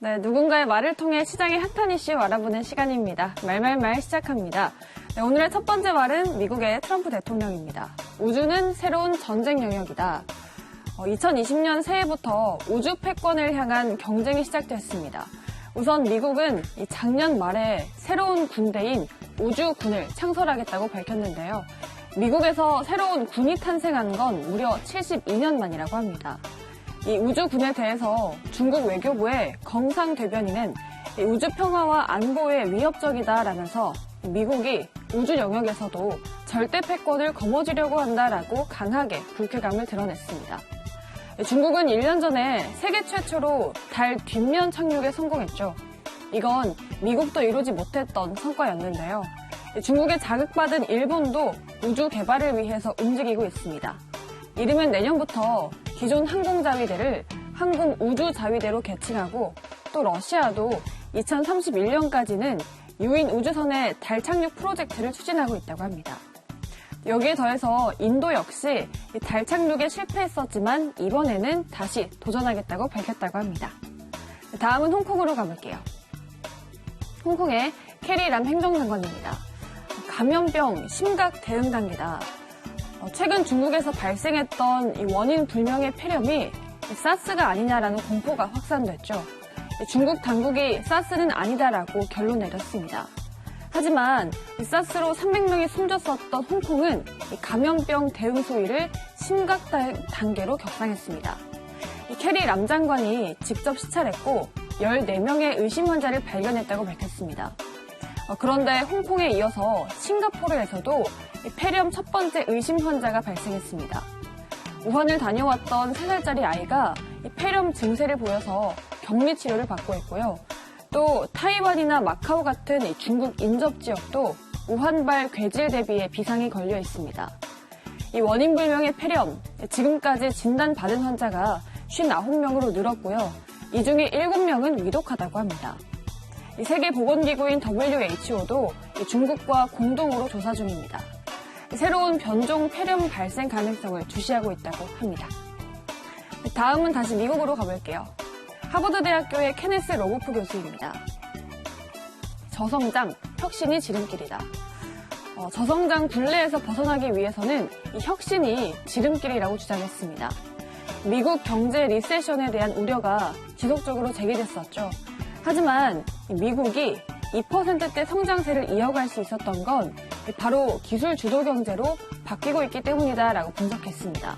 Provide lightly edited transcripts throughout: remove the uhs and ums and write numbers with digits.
네, 누군가의 말을 통해 시장의 핫한 이슈 알아보는 시간입니다. 말말말 시작합니다. 네, 오늘의 첫 번째 말은 미국의 트럼프 대통령입니다. 우주는 새로운 전쟁 영역이다. 2020년 새해부터 우주 패권을 향한 경쟁이 시작됐습니다. 우선 미국은 작년 말에 새로운 군대인 우주군을 창설하겠다고 밝혔는데요. 미국에서 새로운 군이 탄생한 건 무려 72년 만이라고 합니다. 이 우주군에 대해서 중국 외교부의 경상 대변인은 우주 평화와 안보에 위협적이다라면서 미국이 우주 영역에서도 절대 패권을 거머쥐려고 한다라고 강하게 불쾌감을 드러냈습니다. 중국은 1년 전에 세계 최초로 달 뒷면 착륙에 성공했죠. 이건 미국도 이루지 못했던 성과였는데요. 중국에 자극받은 일본도 우주 개발을 위해서 움직이고 있습니다. 이르면 내년부터 기존 항공자위대를 항공우주자위대로 개칭하고 또 러시아도 2031년까지는 유인 우주선의 달 착륙 프로젝트를 추진하고 있다고 합니다. 여기에 더해서 인도 역시 달 착륙에 실패했었지만 이번에는 다시 도전하겠다고 밝혔다고 합니다. 다음은 홍콩으로 가볼게요. 홍콩의 캐리 람 행정장관입니다. 감염병 심각 대응 단계다. 최근 중국에서 발생했던 이 원인 불명의 폐렴이 사스가 아니냐라는 공포가 확산됐죠. 중국 당국이 사스는 아니다라고 결론 내렸습니다. 하지만 사스로 300명이 숨졌었던 홍콩은 감염병 대응 소위를 심각 단계로 격상했습니다. 캐리 람 장관이 직접 시찰했고 14명의 의심 환자를 발견했다고 밝혔습니다. 그런데 홍콩에 이어서 싱가포르에서도 폐렴 첫 번째 의심 환자가 발생했습니다. 우한을 다녀왔던 3살짜리 아이가 폐렴 증세를 보여서 격리 치료를 받고 있고요. 또 타이완이나 마카오 같은 중국 인접 지역도 우한발 괴질 대비에 비상이 걸려 있습니다. 이 원인 불명의 폐렴, 지금까지 진단받은 환자가 59명으로 늘었고요. 이 중에 7명은 위독하다고 합니다. 세계보건기구인 WHO도 중국과 공동으로 조사 중입니다. 새로운 변종 폐렴 발생 가능성을 주시하고 있다고 합니다. 다음은 다시 미국으로 가볼게요. 하버드대학교의 케네스 로고프 교수입니다. 저성장, 혁신이 지름길이다. 저성장 굴레에서 벗어나기 위해서는 이 혁신이 지름길이라고 주장했습니다. 미국 경제 리세션에 대한 우려가 지속적으로 제기됐었죠. 하지만 미국이 2%대 성장세를 이어갈 수 있었던 건 바로 기술 주도 경제로 바뀌고 있기 때문이다라고 분석했습니다.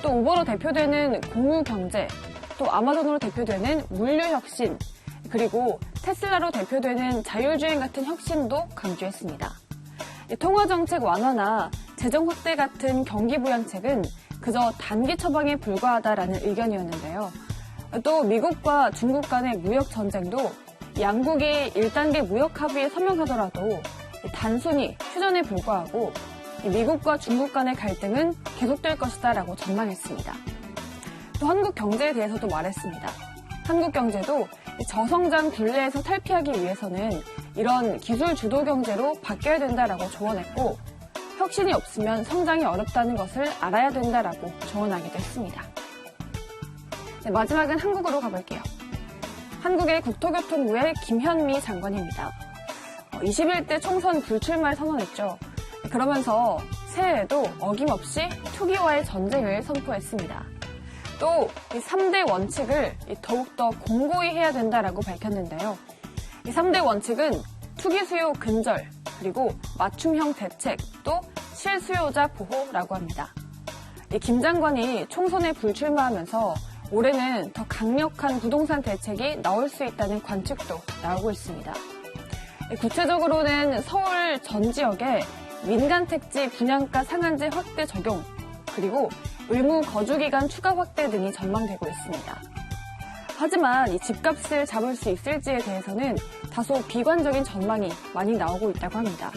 또 우버로 대표되는 공유 경제, 또 아마존으로 대표되는 물류 혁신, 그리고 테슬라로 대표되는 자율주행 같은 혁신도 강조했습니다. 통화정책 완화나 재정 확대 같은 경기 부양책은 그저 단기 처방에 불과하다라는 의견이었는데요. 또 미국과 중국 간의 무역 전쟁도 양국이 1단계 무역 합의에 서명하더라도 단순히 휴전에 불과하고 미국과 중국 간의 갈등은 계속될 것이다라고 전망했습니다. 또 한국 경제에 대해서도 말했습니다. 한국 경제도 저성장 굴레에서 탈피하기 위해서는 이런 기술 주도 경제로 바뀌어야 된다라고 조언했고 혁신이 없으면 성장이 어렵다는 것을 알아야 된다라고 조언하기도 했습니다. 네, 마지막은 한국으로 가볼게요. 한국의 국토교통부의 김현미 장관입니다. 21대 총선 불출마를 선언했죠. 그러면서 새해에도 어김없이 투기와의 전쟁을 선포했습니다. 또 3대 원칙을 더욱더 공고히 해야 된다라고 밝혔는데요. 이 3대 원칙은 투기 수요 근절, 그리고 맞춤형 대책, 또 실수요자 보호라고 합니다. 김 장관이 총선에 불출마하면서 올해는 더 강력한 부동산 대책이 나올 수 있다는 관측도 나오고 있습니다. 구체적으로는 서울 전 지역에 민간 택지 분양가 상한제 확대 적용, 그리고 의무 거주기간 추가 확대 등이 전망되고 있습니다. 하지만 이 집값을 잡을 수 있을지에 대해서는 다소 비관적인 전망이 많이 나오고 있다고 합니다.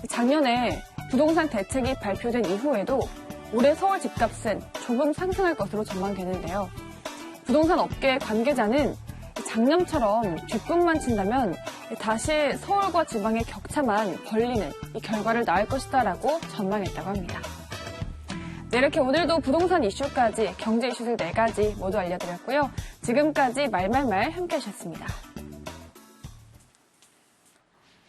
작년에 부동산 대책이 발표된 이후에도 올해 서울 집값은 조금 상승할 것으로 전망되는데요. 부동산 업계 관계자는 작년처럼 뒷꿈만 친다면 다시 서울과 지방의 격차만 벌리는 이 결과를 낳을 것이다라고 전망했다고 합니다. 네, 이렇게 오늘도 부동산 이슈까지 경제 이슈들 4가지 모두 알려드렸고요. 지금까지 말말말 함께 하셨습니다.